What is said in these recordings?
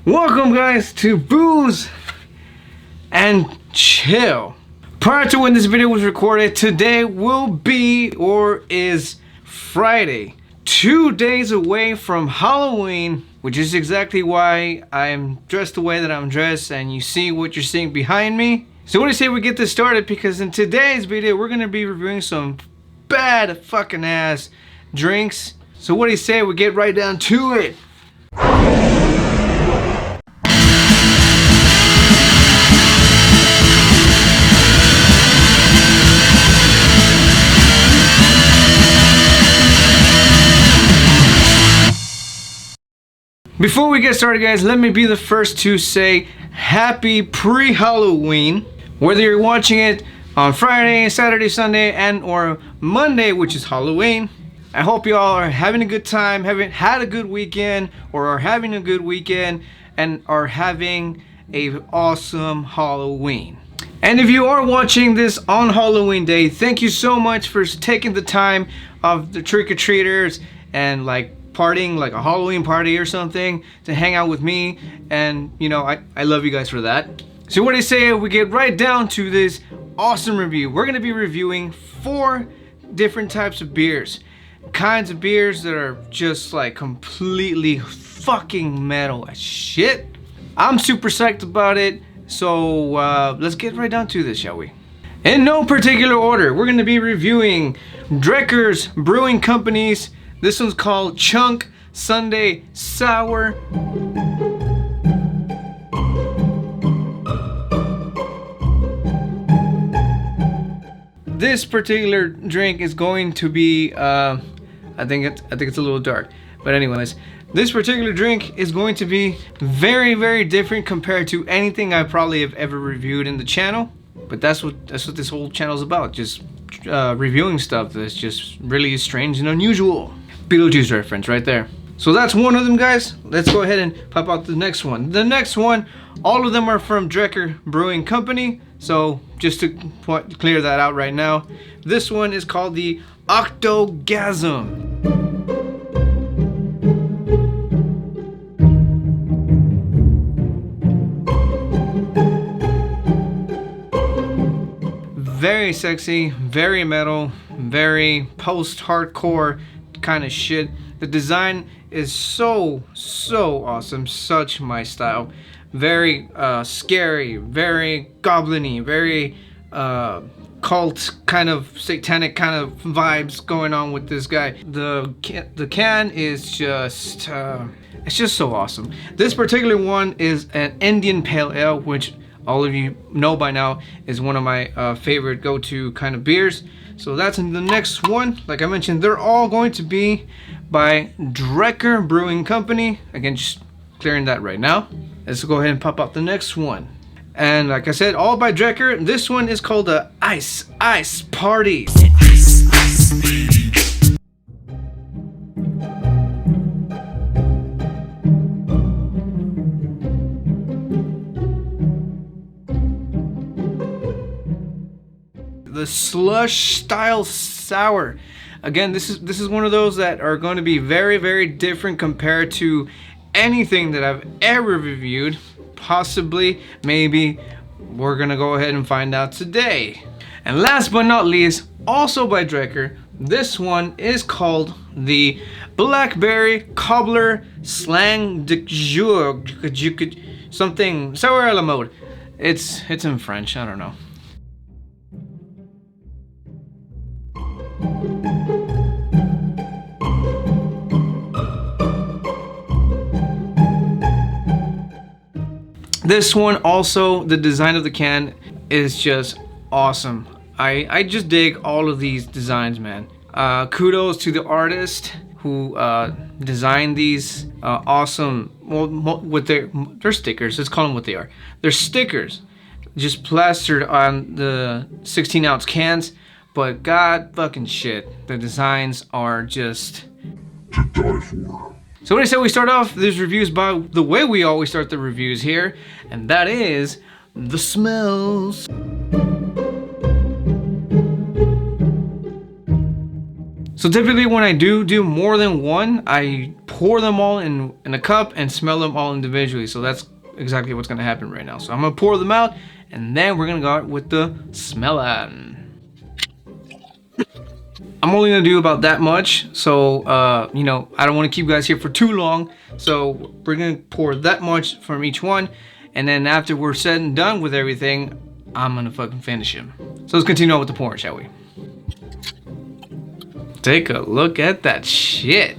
Welcome guys to Booze and Chill. Prior to when this video was recorded, today will be or is Friday, 2 days away from Halloween, which is exactly why I'm dressed the way that I'm dressed and you see what you're seeing behind me. So what do you say we get this started, because in today's video we're gonna be reviewing some bad fucking ass drinks. So what do you say we get right down to it? Before we get started guys, let me be the first to say happy pre-Halloween. Whether you're watching it on Friday, Saturday, Sunday, and or Monday, which is Halloween, I hope you all are having a good time, having had a good weekend, or are having a good weekend, and are having a awesome Halloween. And if you are watching this on Halloween day, thank you so much for taking the time of the trick-or-treaters and like partying, like a Halloween party or something, to hang out with me. And you know, I love you guys for that. So what do you say we get right down to this awesome review? We're gonna be reviewing 4 different types of beers, kinds of beers that are just like completely fucking metal as shit. I'm super psyched about it, so let's get right down to this, shall we? In no particular order, we're gonna be reviewing Drekkers Brewing Company's, this one's called Chunk Sunday Sour. This particular drink is going to be, I think it's a little dark, but anyways, this particular drink is going to be very, very different compared to anything I probably have ever reviewed in the channel. But that's what this whole channel is about, just reviewing stuff that's just really strange and unusual. Beetlejuice reference right there. So that's one of them, guys. Let's go ahead and pop out the next one. The next one, all of them are from Drekker Brewing Company. So just to clear that out right now, this one is called the Octogasm. Very sexy, very metal, very post-hardcore kind of shit. The design is so awesome, such my style. Very scary, very goblin-y, very cult kind of satanic kind of vibes going on with this guy. The can is just it's just so awesome. This particular one is an Indian Pale Ale, which all of you know by now is one of my favorite go-to kind of beers. So that's in the next one. Like I mentioned, they're all going to be by Drekker Brewing Company. Again, just clearing that right now. Let's go ahead and pop out the next one. And like I said, all by Drekker. This one is called the Ice Party. The slush style sour. Again, this is one of those that are going to be very, very different compared to anything that I've ever reviewed. Possibly, maybe, we're gonna go ahead and find out today. And last but not least, also by Drekker, this one is called the Blackberry Cobbler Slang de Jour, something sour a la mode. It's in French, I don't know. This one also, the design of the can is just awesome. I just dig all of these designs, man. Kudos to the artist who designed these awesome, well, with their stickers. Let's call them what they are. They're stickers, just plastered on the 16-ounce cans. But god fucking shit, the designs are just to die for. So what do you say we start off these reviews by the way we always start the reviews here, and that is the smells. So typically when I do more than one, I pour them all in a cup and smell them all individually. So that's exactly what's gonna happen right now. So I'm gonna pour them out, and then we're gonna go out with the smell-on. I'm only gonna do about that much, so you know, I don't want to keep you guys here for too long. So we're gonna pour that much from each one, and then after we're said and done with everything, I'm gonna fucking finish him. So let's continue on with the pouring, shall we? Take a look at that shit.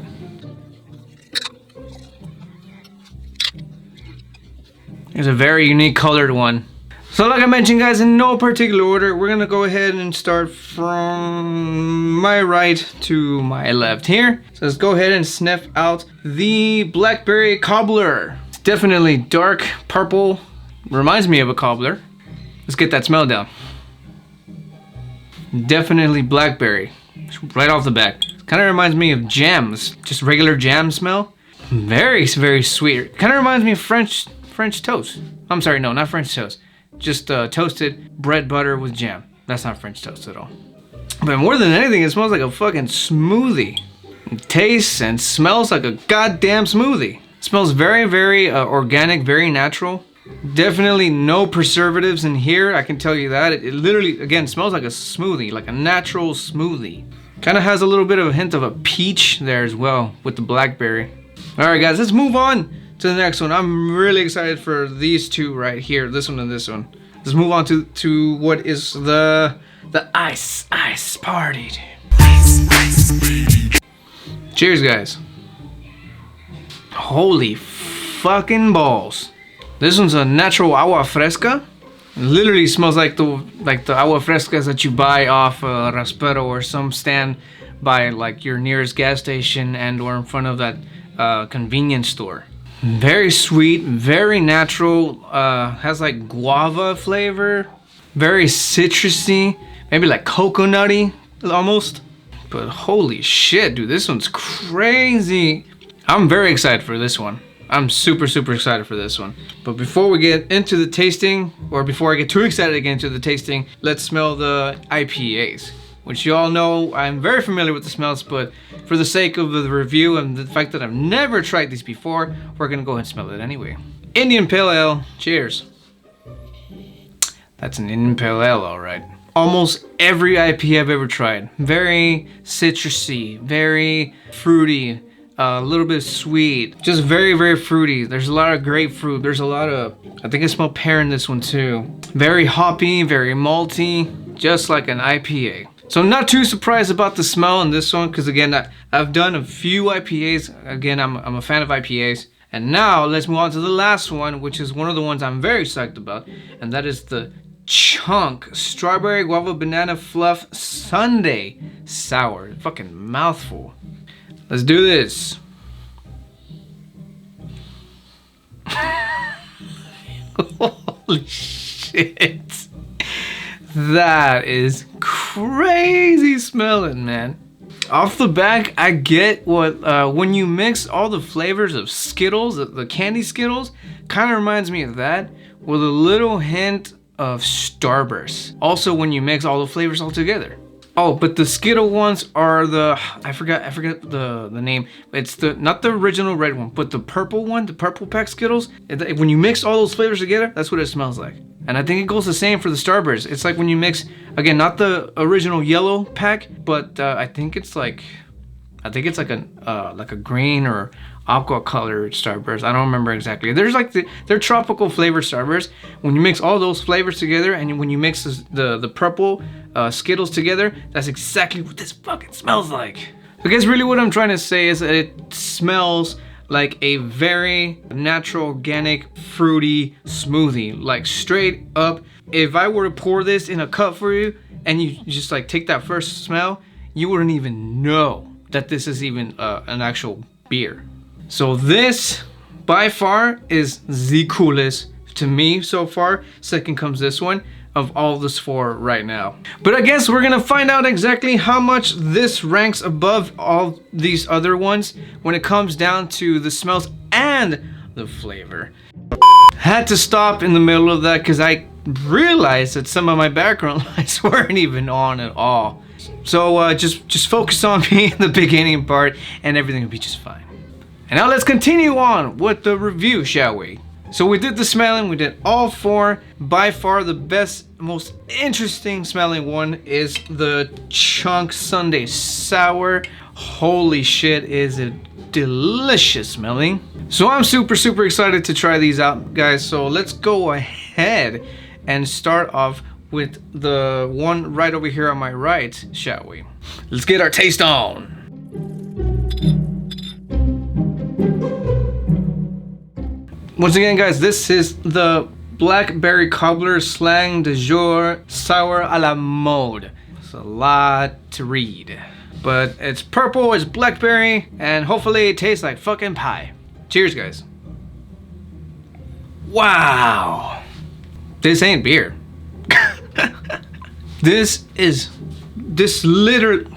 There's a very unique colored one. So like I mentioned, guys, in no particular order, we're gonna go ahead and start from my right to my left here. So let's go ahead and sniff out the blackberry cobbler. It's definitely dark purple, reminds me of a cobbler. Let's get that smell down. Definitely blackberry, right off the bat. Kind of reminds me of jams, just regular jam smell. Very, very sweet. Kind of reminds me of French toast. I'm sorry, no, not French toast. Just toasted bread butter with jam. That's not French toast at all. But more than anything, it smells like a fucking smoothie. It tastes and smells like a goddamn smoothie. It smells very, very organic, very natural. Definitely no preservatives in here, I can tell you that. It literally, again, smells like a smoothie, like a natural smoothie. Kind of has a little bit of a hint of a peach there as well with the blackberry. All right, guys, let's move on to the next one. I'm really excited for these two right here, this one and this one. Let's move on to what is the ice party. Cheers, guys. Holy fucking balls. This one's a natural agua fresca. It literally smells like the agua frescas that you buy off Raspero or some stand by like your nearest gas station and or in front of that convenience store. Very sweet, very natural, has like guava flavor, very citrusy, maybe like coconutty almost. But holy shit, dude, this one's crazy. I'm very excited for this one. I'm super, super excited for this one. But before we get into the tasting, or before I get too excited to get into the tasting, let's smell the IPAs. Which you all know, I'm very familiar with the smells, but for the sake of the review and the fact that I've never tried these before, we're gonna go ahead and smell it anyway. Indian Pale Ale, cheers. That's an Indian Pale Ale, all right. Almost every IPA I've ever tried. Very citrusy, very fruity, a little bit sweet, just very, very fruity. There's a lot of grapefruit. There's a lot of, I think I smell pear in this one too. Very hoppy, very malty, just like an IPA. So I'm not too surprised about the smell in this one because again, I've done a few IPAs. Again, I'm a fan of IPAs. And now let's move on to the last one, which is one of the ones I'm very psyched about. And that is the Chunk Strawberry Guava Banana Fluff Sundae Sour. Fucking mouthful. Let's do this. Holy shit. That is crazy smelling, man. Off the back, I get what, when you mix all the flavors of Skittles, the candy Skittles, kind of reminds me of that, with a little hint of Starburst. Also, when you mix all the flavors all together. Oh, but the Skittle ones are the, I forgot the name. It's not the original red one, but the purple one, the purple pack Skittles. When you mix all those flavors together, that's what it smells like. And I think it goes the same for the Starburst. It's like when you mix, again, not the original yellow pack, but I think it's like like a green or aqua colored Starburst. I don't remember exactly. There's like they're tropical flavored Starburst. When you mix all those flavors together, and when you mix the purple Skittles together, that's exactly what this fucking smells like. I guess really what I'm trying to say is that it smells like a very natural, organic, fruity smoothie. Like straight up, if I were to pour this in a cup for you and you just like take that first smell, you wouldn't even know that this is even an actual beer. So this, by far, is the coolest to me so far. Second comes this one of all this four right now. But I guess we're gonna find out exactly how much this ranks above all these other ones when it comes down to the smells and the flavor. Had to stop in the middle of that because I realized that some of my background lights weren't even on at all. So just focus on me in the beginning part and everything will be just fine. And now let's continue on with the review, shall we? So we did the smelling, we did all 4. By far the best, most interesting smelling one is the Chunk Sundae Sour. Holy shit, is it delicious smelling. So I'm super excited to try these out, guys. So let's go ahead and start off with the one right over here on my right, shall we? Let's get our taste on. Once again, guys, this is the Blackberry Cobbler Slang de Jour Sour à la Mode. It's a lot to read. But it's purple, it's blackberry, and hopefully it tastes like fucking pie. Cheers, guys. Wow. This ain't beer. This literally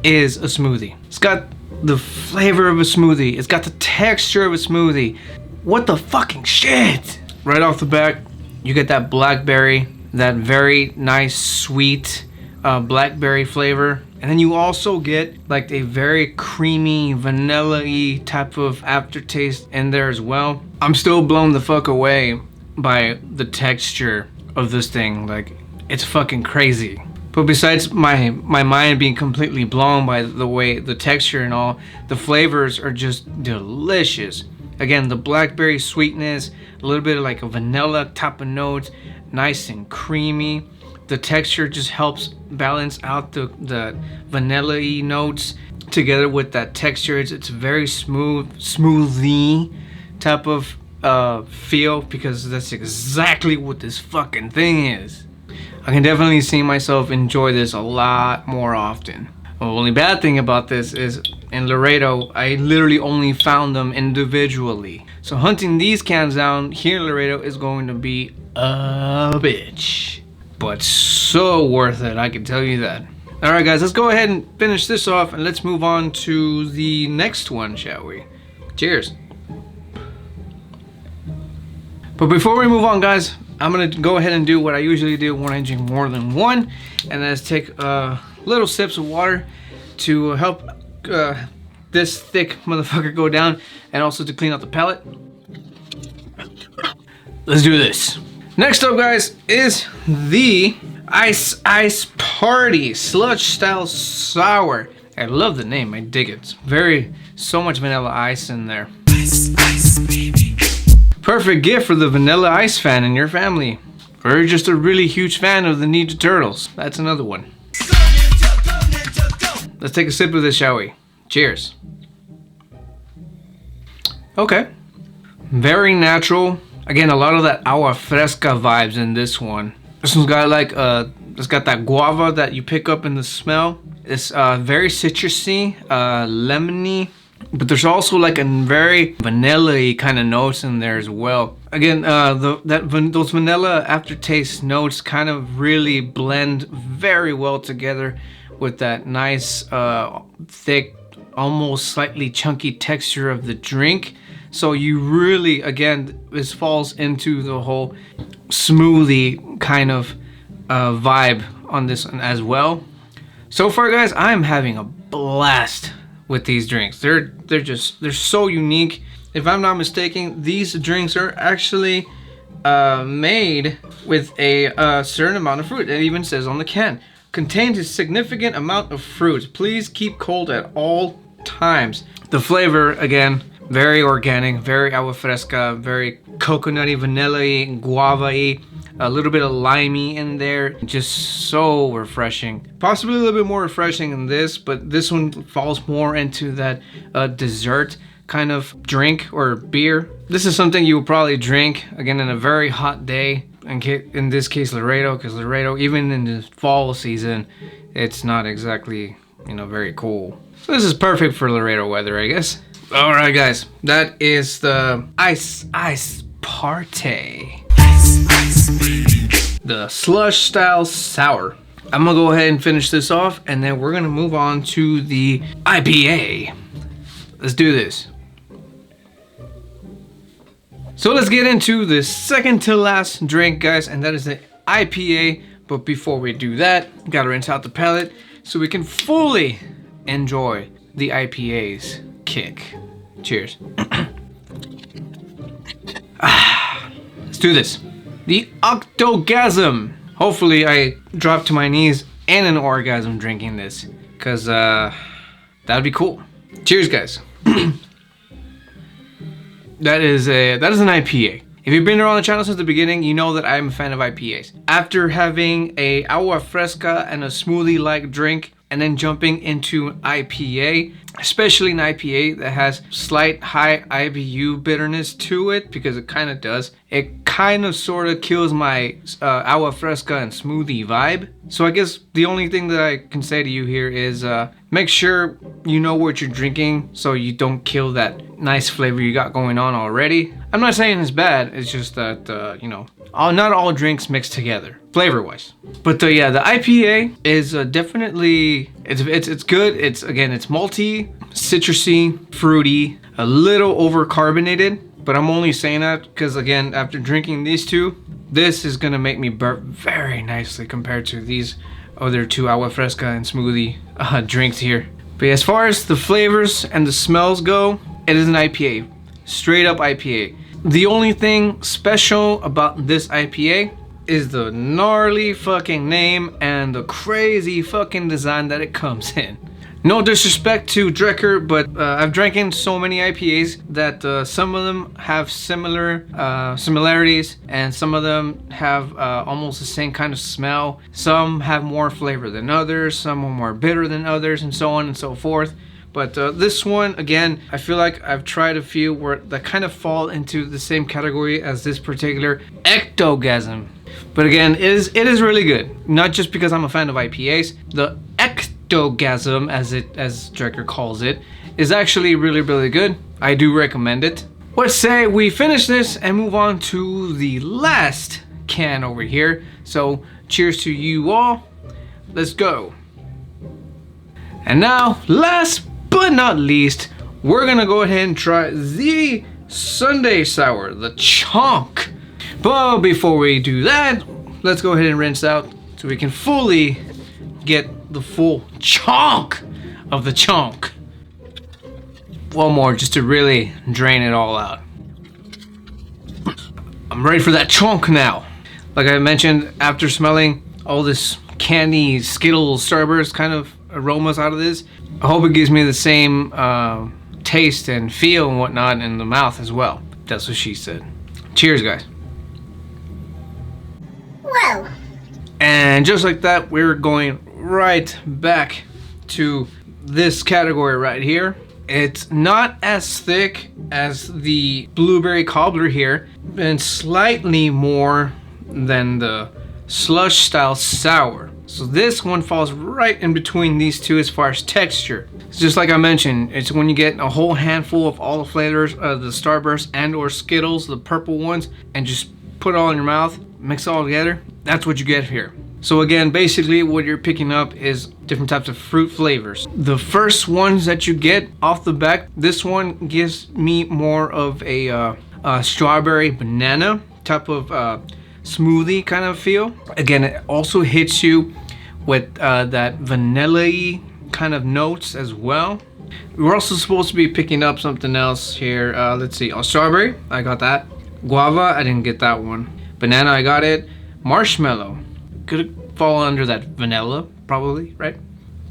is a smoothie. It's got the flavor of a smoothie. It's got the texture of a smoothie. What the fucking shit? Right off the bat, you get that blackberry, that very nice sweet blackberry flavor. And then you also get like a very creamy, vanilla-y type of aftertaste in there as well. I'm still blown the fuck away by the texture of this thing. Like, it's fucking crazy. But besides my mind being completely blown by the way the texture and all, the flavors are just delicious. Again, the blackberry sweetness, a little bit of like a vanilla type of notes, nice and creamy. The texture just helps balance out the vanilla-y notes together with that texture. It's very smoothie type of feel, because that's exactly what this fucking thing is. I can definitely see myself enjoy this a lot more often. The only bad thing about this is in Laredo, I literally only found them individually. So hunting these cans down here in Laredo is going to be a bitch. But so worth it, I can tell you that. Alright guys, let's go ahead and finish this off and let's move on to the next one, shall we? Cheers. But before we move on, guys, I'm gonna go ahead and do what I usually do when I drink more than one, and that's take little sips of water to help this thick motherfucker go down, and also to clean out the palate. Let's do this. Next up, guys, is the Ice Party Slush Style Sour. I love the name, I dig it. It's so much vanilla ice in there. Ice, baby. Perfect gift for the Vanilla Ice fan in your family. Or you're just a really huge fan of the Ninja Turtles. That's another one. Let's take a sip of this, shall we? Cheers. Okay. Very natural. Again, a lot of that agua fresca vibes in this one. This one's got like it's got that guava that you pick up in the smell. It's very citrusy, lemony. But there's also like a very vanilla-y kind of notes in there as well. Again, those vanilla aftertaste notes kind of really blend very well together with that nice, thick, almost slightly chunky texture of the drink. So you really, again, this falls into the whole smoothie kind of vibe on this one as well. So far, guys, I'm having a blast with these drinks. They're so unique. If I'm not mistaken, these drinks are actually made with a certain amount of fruit. It even says on the can, contains a significant amount of fruit. Please keep cold at all times. The flavor, again, very organic, very agua fresca, very coconutty, vanilla-y, guava-y, a little bit of limey in there. Just so refreshing. Possibly a little bit more refreshing than this, but this one falls more into that dessert kind of drink or beer. This is something you will probably drink, again, in a very hot day. In this case, Laredo, because Laredo, even in the fall season, it's not exactly, very cool. So this is perfect for Laredo weather, I guess. All right, guys, that is the Ice Party. The slush style sour. I'm gonna go ahead and finish this off, and then we're gonna move on to the IPA. Let's do this. So let's get into the second to last drink, guys, and that is the IPA. But before we do that, we gotta rinse out the palate so we can fully enjoy the IPA's kick. Cheers. Let's do this. The Octogasm. Hopefully I drop to my knees in an orgasm drinking this, because that'd be cool. Cheers, guys. That is an IPA. If you've been around the channel since the beginning, you know that I'm a fan of IPAs. After having a agua fresca and a smoothie-like drink, and then jumping into IPA, especially an IPA that has slight high IBU bitterness to it, because it kind of does. It kind of sort of kills my agua fresca and smoothie vibe. So I guess the only thing that I can say to you here is make sure you know what you're drinking so you don't kill that nice flavor you got going on already. I'm not saying it's bad, it's just that, you know, not all drinks mix together, flavor-wise. But yeah, the IPA is definitely, it's good. It's malty, citrusy, fruity, a little over-carbonated. But I'm only saying that because, again, after drinking these two, this is gonna make me burp very nicely compared to these other two agua fresca and smoothie drinks here. But as far as the flavors and the smells go, it is an IPA, straight up IPA. The only thing special about this IPA is the gnarly fucking name and the crazy fucking design that it comes in. No disrespect to Drekker, but I've drank in so many IPAs that some of them have similarities, and some of them have almost the same kind of smell. Some have more flavor than others, some are more bitter than others, and so on and so forth. But this one, again, I feel like I've tried a few where that kind of fall into the same category as this particular Ectogasm. But again, it is really good. Not just because I'm a fan of IPAs. The Ectogasm, as Drekker calls it, is actually really, really good. I do recommend it. Let's say we finish this and move on to the last can over here. So cheers to you all. Let's go. And now, last but not least, we're gonna go ahead and try the Sunday Sour, the chunk. But before we do that, let's go ahead and rinse out so we can fully get the full chunk of the chunk. One more just to really drain it all out. I'm ready for that chunk now. Like I mentioned, after smelling all this candy, Skittles, Starburst kind of aromas out of this, I hope it gives me the same taste and feel and whatnot in the mouth as well. That's what she said. Cheers, guys. Whoa. And just like that, we're going right back to this category right here. It's not as thick as the blueberry cobbler here, and slightly more than the slush style sour. So this one falls right in between these two as far as texture. It's just like I mentioned, it's when you get a whole handful of all the flavors of the Starburst and or Skittles, the purple ones, and just put it all in your mouth, mix it all together. That's what you get here. So again, basically what you're picking up is different types of fruit flavors. The first ones that you get off the bat, this one gives me more of a strawberry banana type of smoothie kind of feel. Again, it also hits you with that vanilla-y kind of notes as well. We're also supposed to be picking up something else here. Let's see, strawberry, I got that. Guava, I didn't get that one. Banana, I got it. Marshmallow, could fall under that vanilla, probably, right?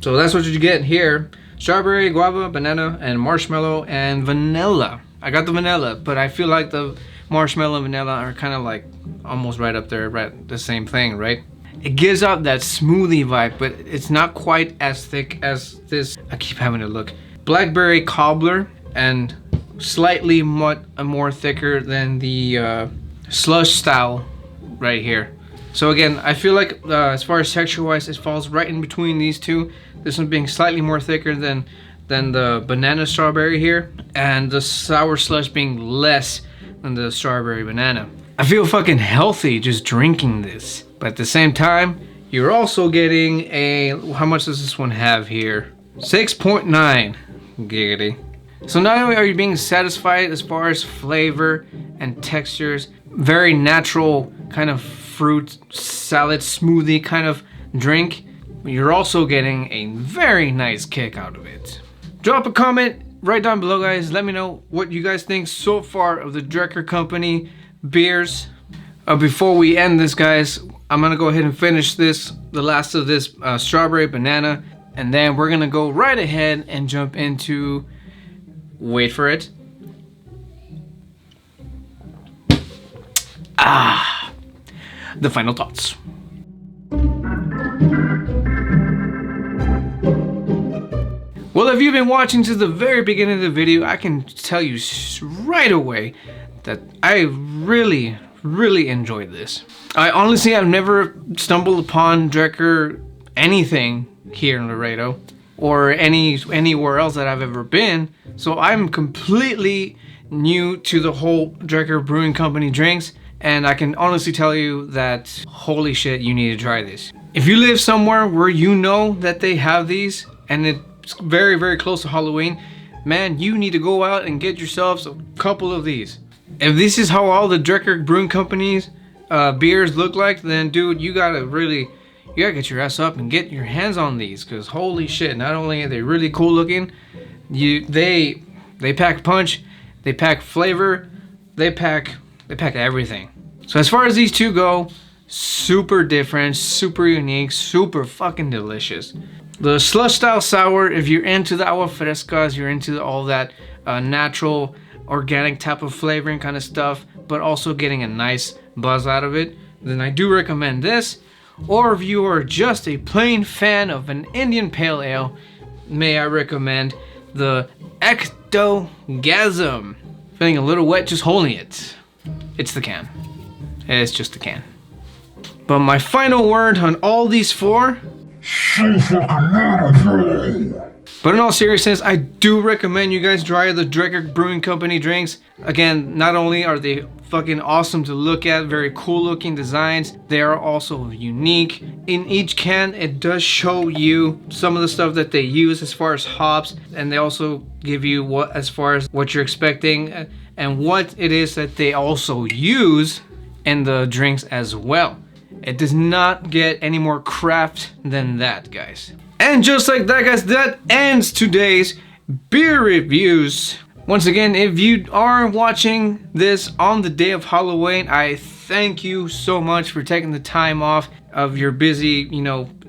So that's what you get here. Strawberry, guava, banana, and marshmallow, and vanilla. I got the vanilla, but I feel like the marshmallow and vanilla are kind of like almost right up there, right? The same thing, right? It gives out that smoothie vibe, but it's not quite as thick as this. I keep having to look. Blackberry cobbler, and slightly more thicker than the slush style right here. So again, I feel like as far as texture wise, it falls right in between these two. This one being slightly more thicker than the banana strawberry here, and the sour slush being less than the strawberry banana. I feel fucking healthy just drinking this, but at the same time, you're also getting a, how much does this one have here? 6.9 giggity. So not only are you being satisfied as far as flavor and textures, very natural kind of fruit salad smoothie kind of drink, you're also getting a very nice kick out of it. Drop a comment right down below, guys. Let me know what you guys think so far of the Drekker company beers. Before we end this, guys, I'm gonna go ahead and finish the last of this strawberry banana, and then we're gonna go right ahead and jump into, wait for it, the final thoughts. Well, if you've been watching to the very beginning of the video, I can tell you right away that I really enjoyed this. I honestly have never stumbled upon Drekker anything here in Laredo or anywhere else that I've ever been, so I'm completely new to the whole Drekker Brewing Company drinks, and I can honestly tell you that holy shit, you need to try this. If you live somewhere where you know that they have these and it's very close to Halloween, man, you need to go out and get yourselves a couple of these. If this is how all the Drekker Brewing Company's beers look like, then dude, you gotta get your ass up and get your hands on these, because holy shit, not only are they really cool looking, they pack punch, they pack flavor, they pack everything. So as far as these two go, super different, super unique, super fucking delicious. The slush style sour, if you're into the agua frescas, you're into all that natural organic type of flavoring kind of stuff, but also getting a nice buzz out of it, then I do recommend this. Or if you are just a plain fan of an Indian Pale Ale, may I recommend the Ectogasm. Feeling a little wet just holding it. It's the can. It's just the can. But my final word on all these four, but in all seriousness, I do recommend you guys try the Drekker Brewing Company drinks. Again, not only are they fucking awesome to look at, very cool looking designs, they are also unique. In each can, it does show you some of the stuff that they use as far as hops, and they also give you as far as what you're expecting and what it is that they also use in the drinks as well. It does not get any more craft than that, guys. And just like that, guys, that ends today's beer reviews. Once again, if you are watching this on the day of Halloween, I thank you so much for taking the time off of your busy,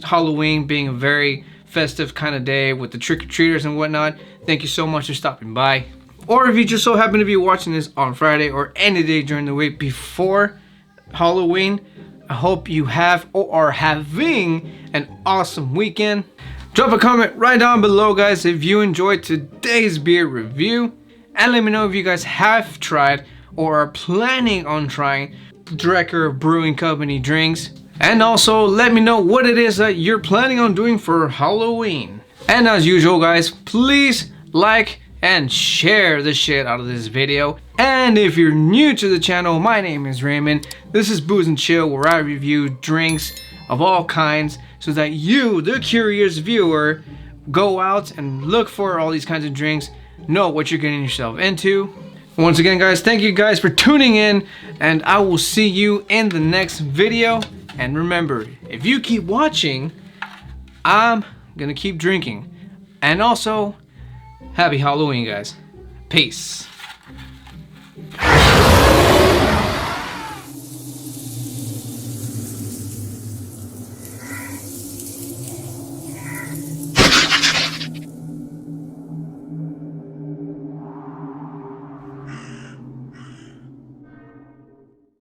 Halloween being a very festive kind of day with the trick-or-treaters and whatnot. Thank you so much for stopping by. Or if you just so happen to be watching this on Friday or any day during the week before Halloween, I hope you have or are having an awesome weekend. Drop a comment right down below, guys, if you enjoyed today's beer review, and let me know if you guys have tried or are planning on trying Drekker Brewing Company drinks, and also let me know what it is that you're planning on doing for Halloween. And as usual, guys, please like and share the shit out of this video. And if you're new to the channel, my name is Raymond. This is Booze and Chill, where I review drinks of all kinds so that you, the curious viewer, go out and look for all these kinds of drinks, know what you're getting yourself into. Once again, guys, thank you guys for tuning in, and I will see you in the next video. And remember, if you keep watching, I'm gonna keep drinking. And also, happy Halloween, guys. Peace.